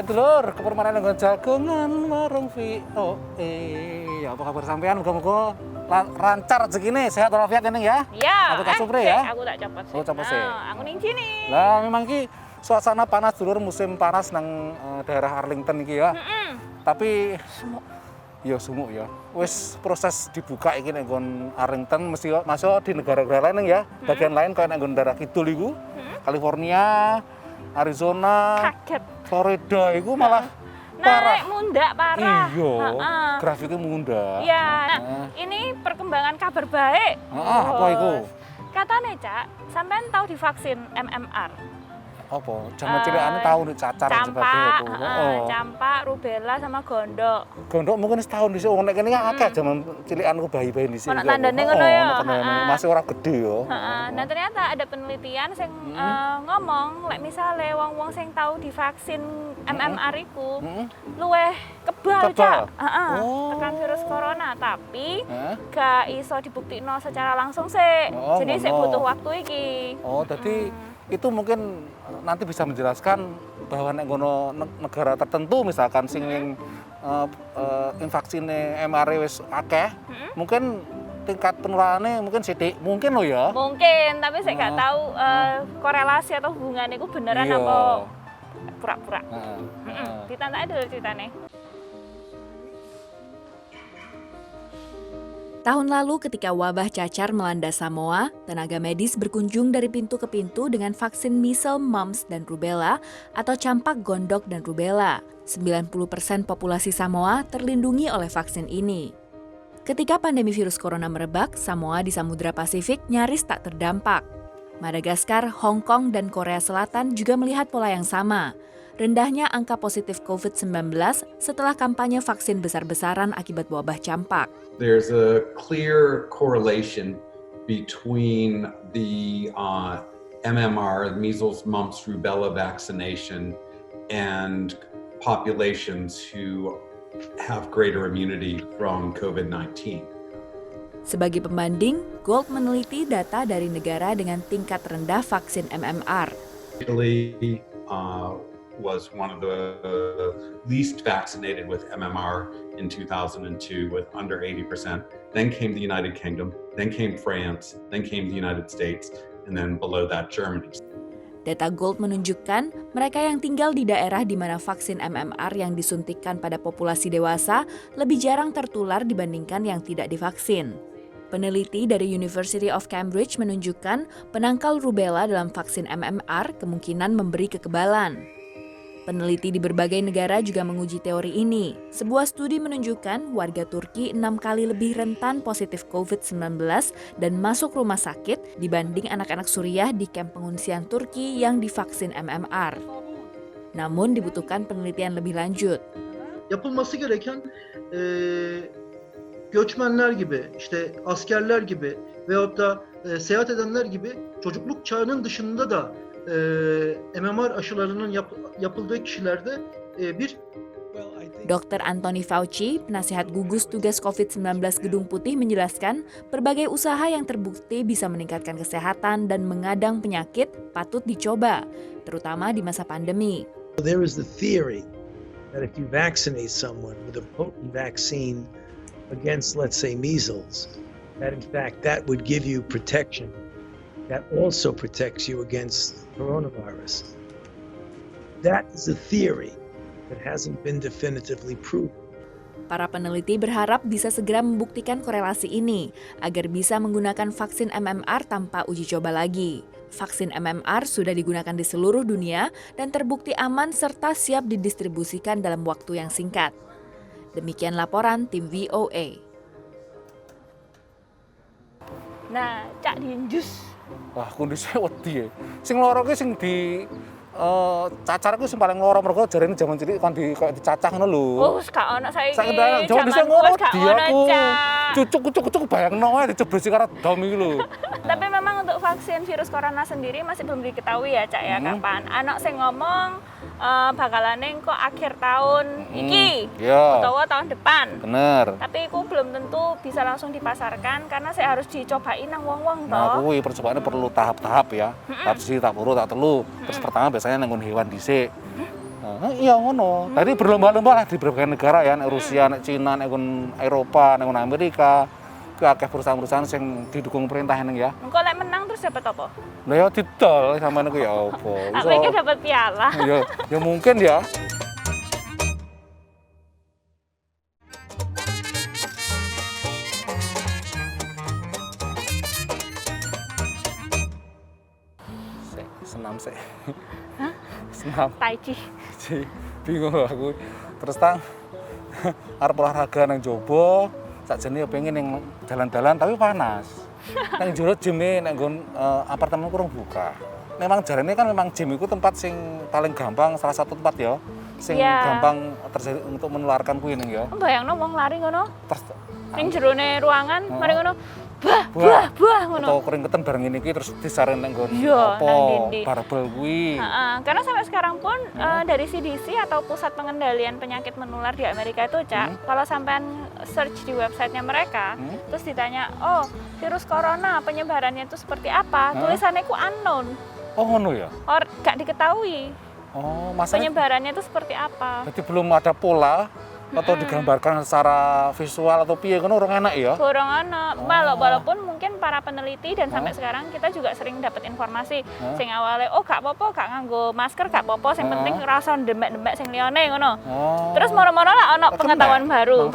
dulur, kepermanen nggon jagongan warung VOE. Ya apa kabar sampean? Muga-muga lancar rezekine, sehat walafiat ya Ning ya. Iya. Aku tak supre ya. Aku tak copot sih. Oh, copot sih. Aku ning sini. Lah memang ki suasana panas dulur, musim panas nang daerah Arlington iki ya. Tapi Semuk. ya sumuk ya. Wis proses dibuka iki nek nggon Arlington mesti masuk di negara-negara lain ya. Bagian lain kayak nek nggon daerah kidul iku. California, Arizona, Kaget. Florida iku malah parah. Naik mundak parah. Iya, Heeh. grafiknya mundak. Iya. Nah, ini perkembangan kabar baik. Apa iku? Katanya, Cak, sampean tahu divaksin MMR? Apa? Jaman cilikane tahu nih cacar dan sebagainya Campak, itu. campak, rubella sama gondok. Gondok mungkin setahun dhisik wong nek kene akeh jaman cilikanku bayi-bayi dhisik. Ono tandane ngono ya? Masih ora gede ya. Nah ternyata ada penelitian yang ngomong, lek misale wong-wong sing tahu divaksin MMR iku luweh kebal, Cak. Oh. Tekan virus corona, tapi Hah? gak iso dibuktikno secara langsung sih. Oh, Jadi sik ngono. butuh waktu iki. Oh, jadi itu mungkin nanti bisa menjelaskan bahwa nek ngono negara tertentu misalkan sing vaksine MR wis akeh, mungkin tingkat penularannya mungkin sithik, mungkin lo ya. Mungkin, tapi saya nggak tahu korelasi atau hubungannya itu beneran Iya. apa pura-pura. Heeh. Ditantang dulu ceritanya. Tahun lalu ketika wabah cacar melanda Samoa, tenaga medis berkunjung dari pintu ke pintu dengan vaksin measles, mumps, dan rubella atau campak, gondok, dan rubella. 90% populasi Samoa terlindungi oleh vaksin ini. Ketika pandemi virus corona merebak, Samoa di Samudra Pasifik nyaris tak terdampak. Madagaskar, Hong Kong, dan Korea Selatan juga melihat pola yang sama. Rendahnya angka positif COVID-19 setelah kampanye vaksin besar-besaran akibat wabah campak. There's a clear correlation between the MMR, measles, mumps, rubella vaccination, and populations who have greater immunity from COVID-19. Sebagai pembanding, Gold meneliti data dari negara dengan tingkat rendah vaksin MMR. Italy was one of the least vaccinated with MMR in 2002 with under 80%. Then came the United Kingdom, then came France, then came the United States, and then below that Germany. Data Gold menunjukkan mereka yang tinggal di daerah di mana vaksin MMR yang disuntikkan pada populasi dewasa lebih jarang tertular dibandingkan yang tidak divaksin. Peneliti dari University of Cambridge menunjukkan penangkal rubella dalam vaksin MMR kemungkinan memberi kekebalan. Peneliti di berbagai negara juga menguji teori ini. Sebuah studi menunjukkan warga Turki 6 kali lebih rentan positif COVID-19 dan masuk rumah sakit dibanding anak-anak Suriah di kamp pengungsian Turki yang divaksin MMR. Namun dibutuhkan penelitian lebih lanjut. Yapılması gereken göçmenler gibi, işte askerler gibi veyahut da seyahat edenler gibi çocukluk çağının dışında da MMR aşılarının yapıldığı kişilerde bir Dr. Anthony Fauci, penasihat gugus tugas COVID-19 Gedung Putih menjelaskan berbagai usaha yang terbukti bisa meningkatkan kesehatan dan mengadang penyakit patut dicoba, terutama di masa pandemi. There is the theory that if you vaccinate someone with a potent vaccine against, let's say, measles, that in fact that would give you protection. That also protects you against coronavirus. That is a theory that hasn't been definitively proven. Para peneliti berharap bisa segera membuktikan korelasi ini agar bisa menggunakan vaksin MMR tanpa uji coba lagi. Vaksin MMR sudah digunakan di seluruh dunia dan terbukti aman serta siap didistribusikan dalam waktu yang singkat. Demikian laporan tim VOA. Nah, Cak diinjus. Wah, kondisinya wedi ya. Sing loro ki sing di cacar ku sing paling loro mergo jarene jaman cilik kon koyo dicacah ngono lho. Oh, wis gak ono saiki. Saiki jaman dhisik ngono aku. Cucuk bayangno ae dicebresi karo dom iki lho. Tapi memang untuk vaksin virus corona sendiri masih belum diketahui ya, Cak ya, kapan. Anak sing ngomong bakalane kok akhir tahun iki utawa tahun depan. Bener. Tapi aku belum tentu bisa langsung dipasarkan karena saya harus dicobain nang wong-wong Nah, toh. kuwi percobaannya perlu tahap-tahap ya. Tahap siji, tahap loro, tahap telu. Terus pertama biasanya nang hewan dhisik. Iya ngono. Tadi berlomba-lomba lah di berbagai negara ya, nek Rusia, nek Cina, nek Eropa, nek Amerika. Ku akeh perusahaan-perusahaan sing didukung pemerintah ning ya. Engko lek menang terus dapat apa? Lah ya didol sampean iku ya apa. Mereka dapat piala. Ya mungkin ya. Senam sih. Hah? Senam. Tai chi. Bingung aku. Terus arep olahraga nang jowo, sakjane pengen ning dalan-dalan tapi panas. Nang jero gym nek nggon apartemen kurang buka. Memang jarane kan memang gym itu tempat sing paling gampang, salah satu tempat ya sing gampang terjadi untuk menularkan kuwi ning ya. Bayangno wong lari ngono. Ning jerone ruangan, mari ngono. Buah ngono. Atau keringetan bareng ini iki terus disaring nang nggon barbel kuwi. Karena sampai sekarang pun dari CDC atau Pusat Pengendalian Penyakit Menular di Amerika itu, Cak, kalau sampean search di websitenya mereka, terus ditanya, "Oh, virus corona penyebarannya itu seperti apa?" Tulisannya ku unknown. Oh, ngono ya? Gak diketahui. Oh, masalahnya penyebarannya itu seperti apa? Berarti belum ada pola atau digambarkan secara visual atau piye ngono orang enak ya? Kurang enak. Walaupun mungkin para peneliti dan sampai sekarang kita juga sering dapat informasi sing awalnya gak apa-apa gak nganggo masker gak apa-apa sing penting rasa demek-demek sing liyane ngono. Terus moro-moro lah ono pengetahuan baru.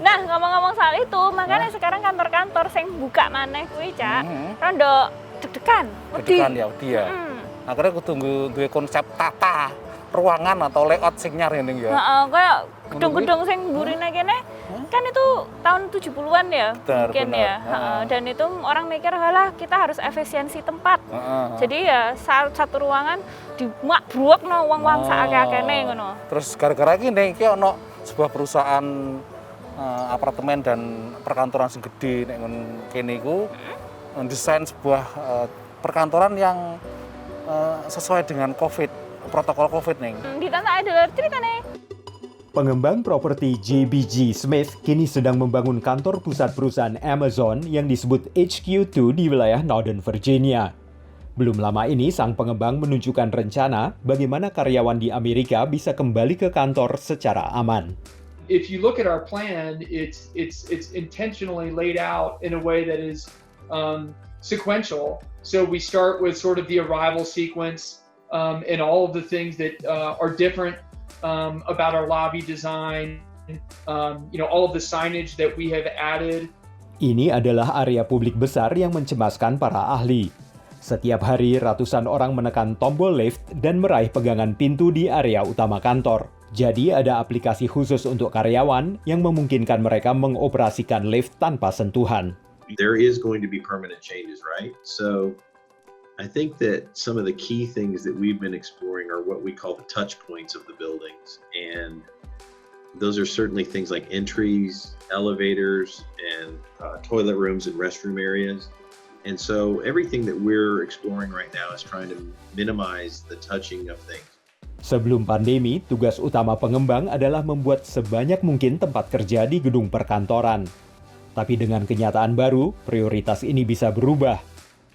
Nah, ngomong-ngomong soal itu, makanya sekarang kantor-kantor sing buka maneh kuwi, Cak, rondo deg-degan, wedi ya. Akhirnya kudu duwe konsep tata ruangan atau layout sing nyari ning ya. Kayak gedung-gedung sing burine kene kan itu tahun 70-an ya. Mungkin ya. Dan itu orang mikir halah kita harus efisiensi tempat. Jadi ya satu ruangan dimak-bruwekno wong-wong sakake-akene ngono. Terus gara-gara iki ono sebuah perusahaan apartemen dan perkantoran sing gede nek kene iku mendesain sebuah perkantoran yang sesuai dengan protokol COVID nih. Ditantang ada ceritanya. Pengembang properti JBG Smith kini sedang membangun kantor pusat perusahaan Amazon yang disebut HQ2 di wilayah Northern Virginia. Belum lama ini, sang pengembang menunjukkan rencana bagaimana karyawan di Amerika bisa kembali ke kantor secara aman. If you look at our plan, it's intentionally laid out in a way that is sequential. So we start with sort of the arrival sequence and all of the things that are different about our lobby design, all of the signage that we have added. Ini adalah area publik besar yang mencemaskan para ahli. Setiap hari ratusan orang menekan tombol lift dan meraih pegangan pintu di area utama kantor. Jadi ada aplikasi khusus untuk karyawan yang memungkinkan mereka mengoperasikan lift tanpa sentuhan. There is going to be permanent changes, right? So I think that some of the key things that we've been exploring are what we call the touch points of the buildings. And those are certainly things like entries, elevators, and toilet rooms and restroom areas. And so everything that we're exploring right now is trying to minimize the touching of things. Sebelum pandemi, tugas utama pengembang adalah membuat sebanyak mungkin tempat kerja di gedung perkantoran. Tapi dengan kenyataan baru, prioritas ini bisa berubah.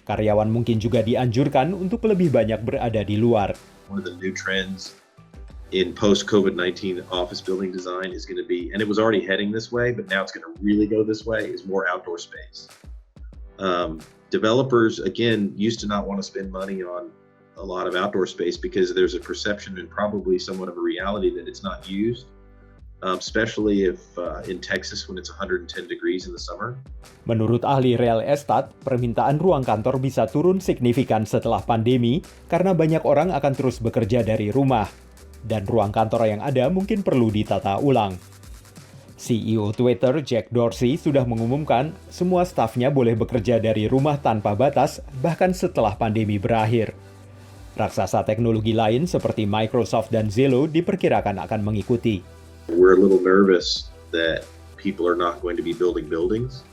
Karyawan mungkin juga dianjurkan untuk lebih banyak berada di luar. One of the new trends in post-COVID-19 office building design is going to be, and it was already heading this way, but now it's going to really go this way, is more outdoor space. Developers, again, used to not want to spend money on a lot of outdoor space because there's a perception and probably somewhat of a reality that it's not used. Especially if in Texas when it's 110 degrees in the summer. Menurut ahli real estate, permintaan ruang kantor bisa turun signifikan setelah pandemi karena banyak orang akan terus bekerja dari rumah. Dan ruang kantor yang ada mungkin perlu ditata ulang. CEO Twitter Jack Dorsey sudah mengumumkan semua stafnya boleh bekerja dari rumah tanpa batas bahkan setelah pandemi berakhir. Raksasa teknologi lain seperti Microsoft dan Zillow diperkirakan akan mengikuti. We're a little nervous that people are not going to be building buildings,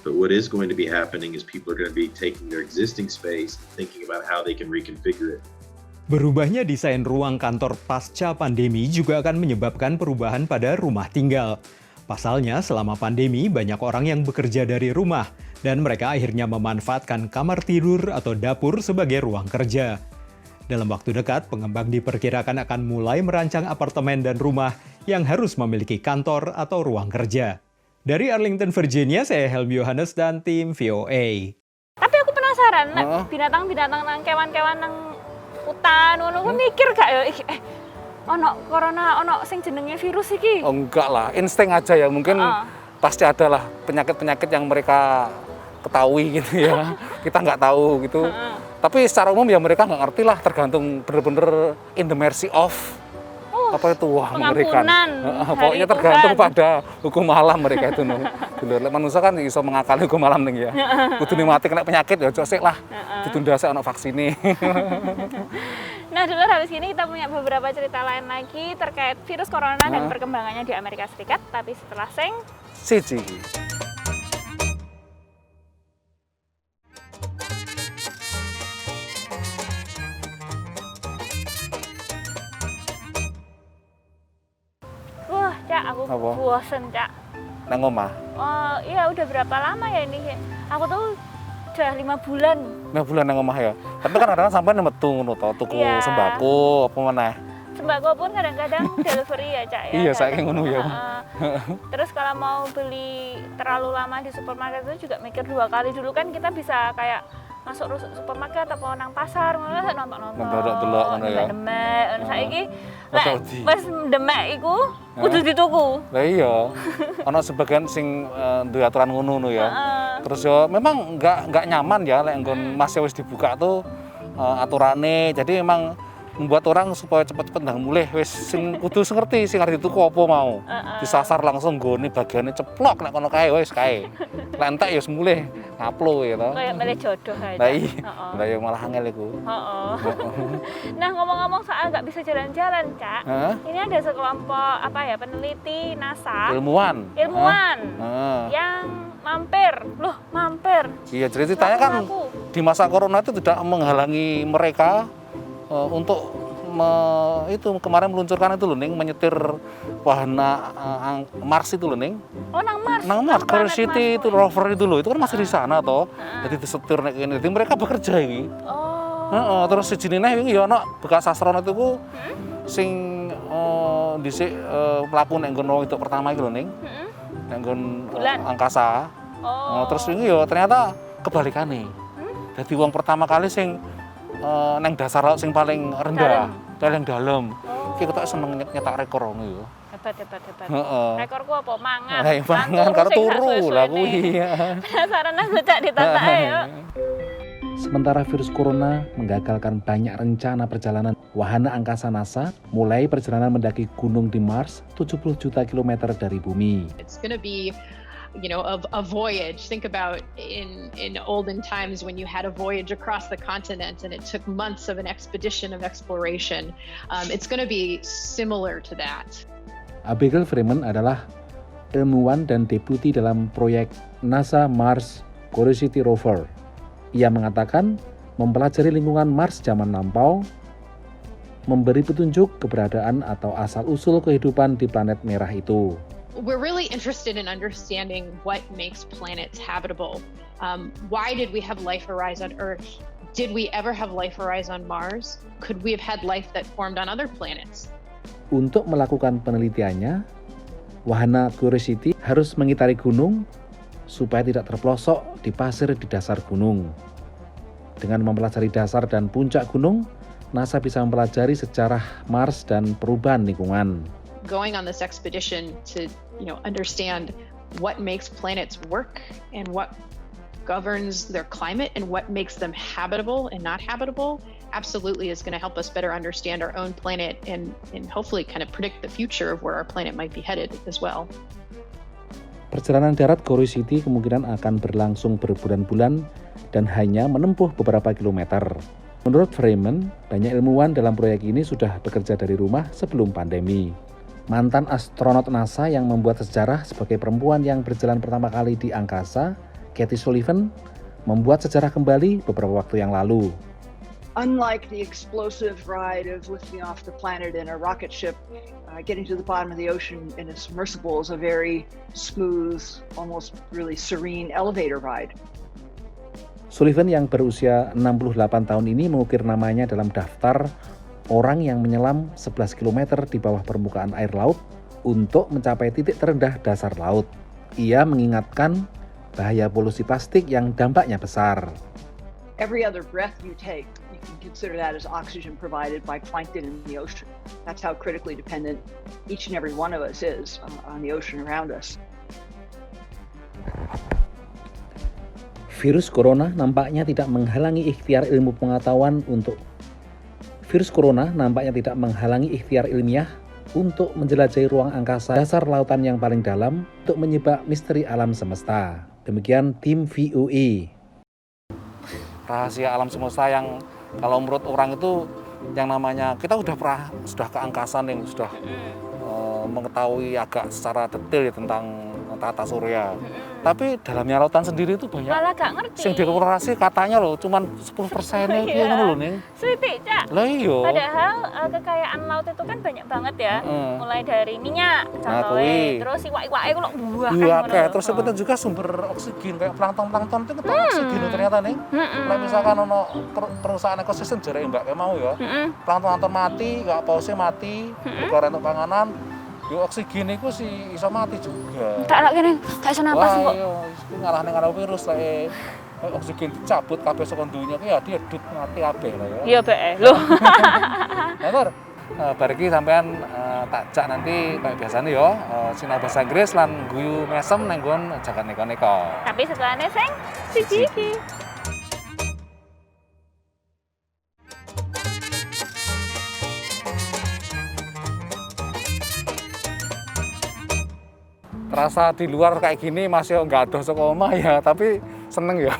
but what is going to be happening is people are going to be taking their existing space and thinking about how they can reconfigure it. Berubahnya desain ruang kantor pasca pandemi juga akan menyebabkan perubahan pada rumah tinggal. Pasalnya, selama pandemi banyak orang yang bekerja dari rumah dan mereka akhirnya memanfaatkan kamar tidur atau dapur sebagai ruang kerja. Dalam waktu dekat, pengembang diperkirakan akan mulai merancang apartemen dan rumah yang harus memiliki kantor atau ruang kerja. Dari Arlington, Virginia, saya Helmi Yohanes dan tim VOA. Tapi aku penasaran, binatang-binatang nang kewan-kewan nang hutan, ngono ku mikir gak ya, ono corona, ono sing jenenge virus iki? Oh, enggak lah, insting aja ya, mungkin pasti ada lah penyakit-penyakit yang mereka ketahui gitu ya. Kita nggak tahu gitu. Tapi secara umum ya mereka nggak ngerti lah, tergantung bener-bener in the mercy of apa itu, wah mengerikan. Pokoknya tergantung pada hukum alam mereka itu. Dulu manusia kan iso mengakali hukum alam nih ya. Kudu mati kena penyakit ya cocok lah. Ditunda saya ono vaksine. Nah, dulu habis ini kita punya beberapa cerita lain lagi terkait virus corona dan perkembangannya di Amerika Serikat, tapi setelah siji. Wah, Cak, aku bosen, Cak. Nang omah? Oh, iya udah berapa lama ya ini? Aku tuh udah 5 bulan. 5 bulan nang omah ya. Tapi kan kadang-kadang sampai metu ngono to, tuku sembako apa meneh. Sembako pun kadang-kadang delivery ya, Cak ya. Iya, saiki ngono ya. Terus kalau mau beli terlalu lama di supermarket itu juga mikir 2 kali. Dulu kan kita bisa kayak masuk supermarket atau nang pasar ngono nonton-nonton. Delok ngono ya. Demek, saiki lek wis demek iku kudu dituku. Lah iya. Ana sebagian sing duwe aturan ngono ya. Terus yo memang enggak nyaman ya lek nggon masih wis dibuka tuh aturane. Jadi memang membuat orang supaya cepet-cepet ndang mulih wis sing kudu ngerti sing arep dituku apa mau. Disasar langsung nggone bagiane ceplok nek kono kae wis kae. Lek entek ya wis mulih ngaplo ya to. Kayak milih jodoh aja. Lah iya. Lah ya malah angel iku. Nah, ngomong-ngomong soal nggak bisa jalan-jalan, Cak. Ini ada sekelompok peneliti NASA. Ilmuwan. Yang mampir. Iya, jadi ceritanya kan di masa corona itu tidak menghalangi mereka untuk kemarin meluncurkan itu loh Ning, menyetir wahana Mars itu loh Ning. Oh, nang Mars. Nang Mars, Curiosity itu rover itu loh, itu kan masih di sana toh. Jadi disetir nek ini. Jadi mereka bekerja iki. Terus sejenine iki ya ono bekas astronot itu sing dhisik mlaku nek nggon itu pertama iki lho Ning. Nek nggon angkasa. Terus ini ya ternyata kebalikane. Jadi wong pertama kali sing neng dasar laut sing paling rendah, paling dalam. Iki ketok seneng nyetak rekor ngono ya. Hebat. Rekorku apa? Mangan. Mangan karo turu lah kuwi. Penasaran aku Cak ditatae ya. Sementara virus corona menggagalkan banyak rencana perjalanan wahana angkasa NASA, mulai perjalanan mendaki gunung di Mars 70 juta kilometer dari bumi. It's gonna be a voyage. Think about in olden times when you had a voyage across the continent and it took months of an expedition of exploration. It's going to be similar to that. Abigail Freeman adalah ilmuwan dan deputi dalam proyek NASA Mars Curiosity rover. Ia mengatakan mempelajari lingkungan Mars zaman lampau, memberi petunjuk keberadaan atau asal-usul kehidupan di planet merah itu. We're really interested in understanding what makes planets habitable. Why did we have life arise on Earth? Did we ever have life arise on Mars? Could we have had life that formed on other planets? Untuk melakukan penelitiannya, wahana Curiosity harus mengitari gunung supaya tidak terpelosok di pasir di dasar gunung. Dengan mempelajari dasar dan puncak gunung, NASA bisa mempelajari sejarah Mars dan perubahan lingkungan. Going on this expedition to understand what makes planets work and what governs their climate and what makes them habitable and not habitable absolutely is going to help us better understand our own planet and hopefully kind of predict the future of where our planet might be headed as well. Perjalanan darat Curiosity kemungkinan akan berlangsung berbulan-bulan dan hanya menempuh beberapa kilometer. Menurut Freeman, banyak ilmuwan dalam proyek ini sudah bekerja dari rumah sebelum pandemi. Mantan astronot NASA yang membuat sejarah sebagai perempuan yang berjalan pertama kali di angkasa, Katie Sullivan, membuat sejarah kembali beberapa waktu yang lalu. Unlike the explosive ride of lifting off the planet in a rocket ship, getting to the bottom of the ocean in a submersible is a very smooth, almost really serene elevator ride. Sullivan yang berusia 68 tahun ini mengukir namanya dalam daftar orang yang menyelam 11 km di bawah permukaan air laut untuk mencapai titik terendah dasar laut. Ia mengingatkan bahaya polusi plastik yang dampaknya besar. Every other breath you take, you can consider that as oxygen provided by plankton in the ocean. That's how critically dependent each and every one of us is on the ocean around us. Virus corona nampaknya tidak menghalangi ikhtiar ilmu pengetahuan untuk ikhtiar ilmiah untuk menjelajahi ruang angkasa dasar lautan yang paling dalam untuk menyibak misteri alam semesta. Demikian tim VOA. Rahasia alam semesta yang kalau menurut orang itu yang namanya kita sudah ke angkasa nih, sudah mengetahui agak secara detail ya tentang tata surya. Tapi dalamnya lautan sendiri itu banyak. Malah gak ngerti. Yang dieksplorasi katanya loh, cuman 10%-nya itu yang loh nih. Selitik, Cak. Lah iya. Padahal kekayaan laut itu kan banyak banget ya. Mulai dari minyak, contohnya, terus iwak-iwak itu loh buah. Iya, kayak terus sebetulnya juga sumber oksigen kayak plankton itu kan oksigen ternyata nih. Kalau misalkan ono kerusakan ekosistem jarang mbak kayak mau ya. Plankton mati, gak pausnya mati, berkorek untuk panganan. Yo oksigen itu sih iso mati juga. Tak lagi nih, gak iso napas kok. Wah, iya, ngalah virus lah. Oksigen dicabut kabeh saka dunya ki ya diedut mati kabeh lah ya. Iya bae. Loh. Nah, Tur, bar iki sampean tak jak nanti kayak biasane ya, sinau bahasa Inggris lan guyu mesem nang nggon jagat neko-neko. Tapi setelahnya sing siji iki. Terasa di luar kayak gini masih nggak ada saka omah ya, tapi seneng ya.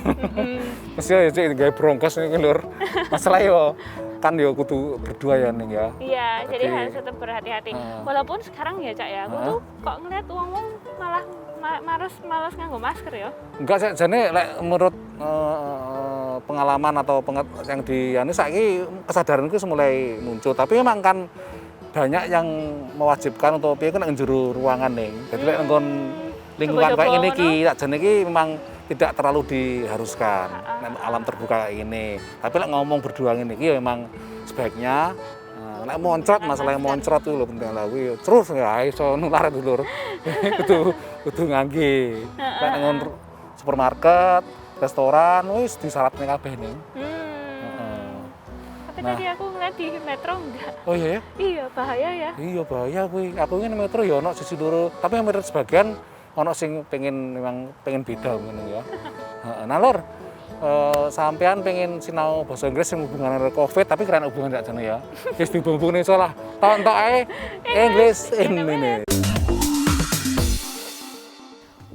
Mesti ya cek gawe bronkos iki lur. Masalah yo kan yo kudu berdua ya ning ya. Iya, jadi harus tetap berhati-hati. Walaupun sekarang ya Cak ya, aku tuh kok ngeliat wong-wong malah malas nganggo masker ya. Enggak sih, jane lek menurut pengalaman atau yang di anu saiki kesadaran itu mulai muncul, tapi memang kan banyak yang mewajibkan untuk piye kan nang jero ruangan nih. Jadi lek nggon lingkungan kayak ngene iki, sakjane iki memang tidak terlalu diharuskan alam terbuka kayak ini. Tapi lek ngomong berdua ngene iki ya memang sebaiknya lek moncrot, masalah yang moncrot itu lho penting lah kuwi. Terus ya iso nular dulur. Kudu ngangge. Lek nang supermarket, restoran wis disyaratne kabeh ning. Tadi aku ngeliat di metro enggak. Oh iya ya? Iya, bahaya ya. Iya, bahaya kuwi. Aku ngene metro ya ono sisi loro, tapi yang menurut sebagian ono sing pengen beda ngono ya. Heeh. Nah, Lur, sampean pengen sinau bahasa Inggris yang hubungan dengan Covid, tapi keren hubungan gak jane ya. Wis dibumbugne salah. Tontok ae English in a minute.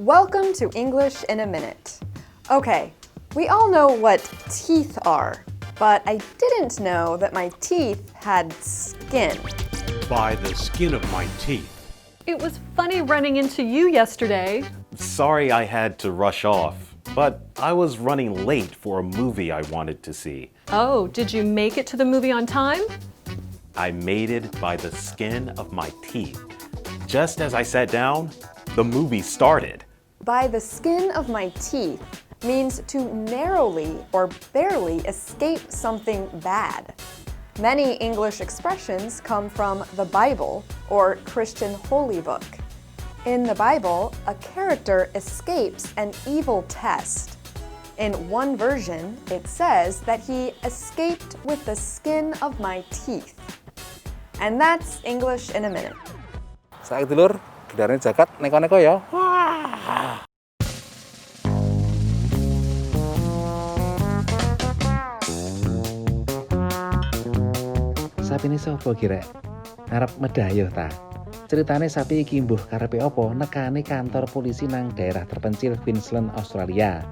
Welcome to English in a Minute. Okay, we all know what teeth are. But I didn't know that my teeth had skin. By the skin of my teeth. It was funny running into you yesterday. Sorry I had to rush off, but I was running late for a movie I wanted to see. Oh, did you make it to the movie on time? I made it by the skin of my teeth. Just as I sat down, the movie started. By the skin of my teeth means to narrowly or barely escape something bad. Many English expressions come from the Bible or Christian holy book. In the Bible, a character escapes an evil test. In one version, it says that he escaped with the skin of my teeth. And that's English in a Minute. Saiki dulur, gedarane jagat neko-neko ya. Wah. Sapi ini sapa kira? Arep medayuh ta? Ceritane sapi iki mbuh karepe apa nekane kantor polisi nang daerah terpencil Queensland, Australia.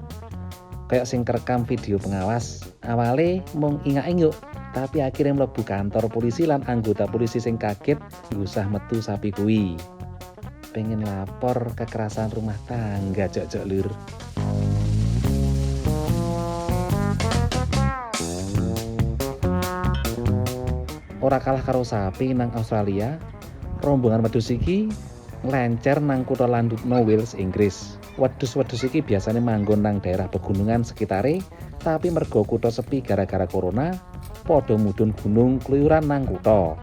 Kayak sing kerekam video pengawas, awale mung ingak-inguk, tapi akhirnya mlebu kantor polisi lan anggota polisi sing kaget ngusah metu sapi kuwi. Pengen lapor kekerasan rumah tangga jok-jok lur. Ora kalah karo sapi nang Australia, rombongan wedhus iki nglencer nang kutha Llandudno, Wales, Inggris. Wedhus-wedhus iki biasanya manggon nang daerah pegunungan sekitare Tapi mergo kutha sepi gara-gara corona, padha mudhun gunung kluyuran nang kutha.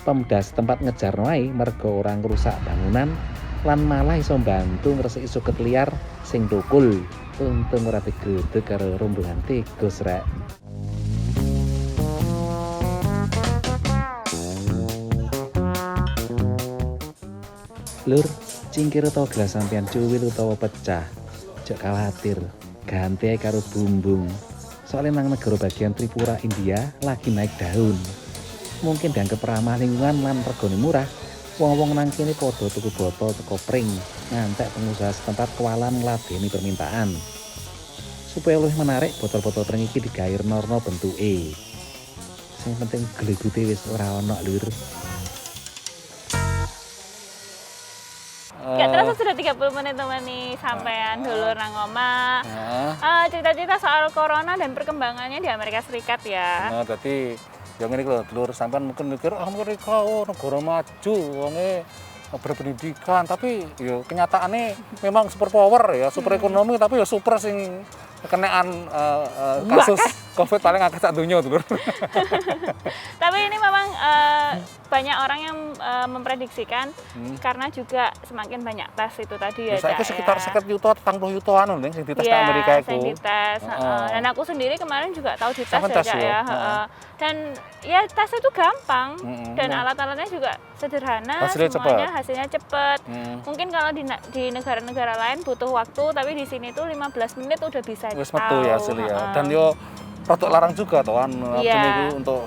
Pemda setempat ngejar wae mergo ora ngrusak bangunan lan malah iso mbantu ngresiki suket liar sing tukul. Untung ora digedhe karo rombongan tikus rek. Lur, cingkir utawa gelas sampean cuwil utawa pecah. Jok khawatir, ganti ae karo bumbung. Soalnya nang negara bagian Tripura, India lagi naik daun. Mungkin dianggap ramah lingkungan lan regane murah. Wong-wong nang kene padha tuku botol teko pring, ngantek pengusaha setempat kewalan ngladeni permintaan. Supaya luwih menarik, botol-botol pring iki digairnorno bentuke. Sing penting glegute wis ora ono, Lur. Ya, terus sudah 30 menit temani sampean dulu nang omah. Cerita-cerita soal corona dan perkembangannya di Amerika Serikat ya. Nah, dadi ya ngene iki lho, Dulur, sampean mungkin mikir Amerika negara maju, wonge berpendidikan, tapi ya kenyataannya memang super power ya, super ekonomi, tapi ya super sing kenaan kasus COVID paling akeh sak donya, Dulur. Tapi ini memang banyak orang yang memprediksikan karena juga semakin banyak tes itu tadi ya, Cak. Saya sekitar 50 juta, 40 juta anu ning sing dites nang Amerika iku. Sing dites. Dan aku sendiri kemarin juga tahu dites ya, Cak ya. Dan ya tesnya itu gampang dan alat-alatnya juga sederhana, hasilnya cepat. Mungkin kalau di negara-negara lain butuh waktu, tapi di sini tuh 15 menit udah bisa wis metu ya hasilnya. Dan yo produk larang juga toh kan itu untuk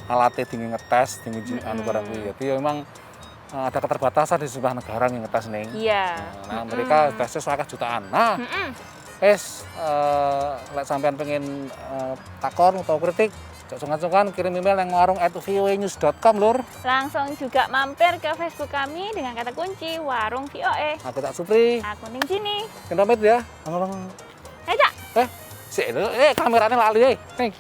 alatnya tinggi ngetes, tinggi anu barang kuwi. Jadi memang ada keterbatasan di sebuah negara yang ngetes ning. Iya. Nah, mereka tesnya sekitar jutaan. Nah, lek sampean pengen takon atau kritik, sungkan-sungkan kirim email yang warung@voanews.com, Lur. Langsung juga mampir ke Facebook kami dengan kata kunci Warung VOA. Aku Tak Supri. Aku Ning Jini. Pamit ya. Aja. Kameranya lali nih.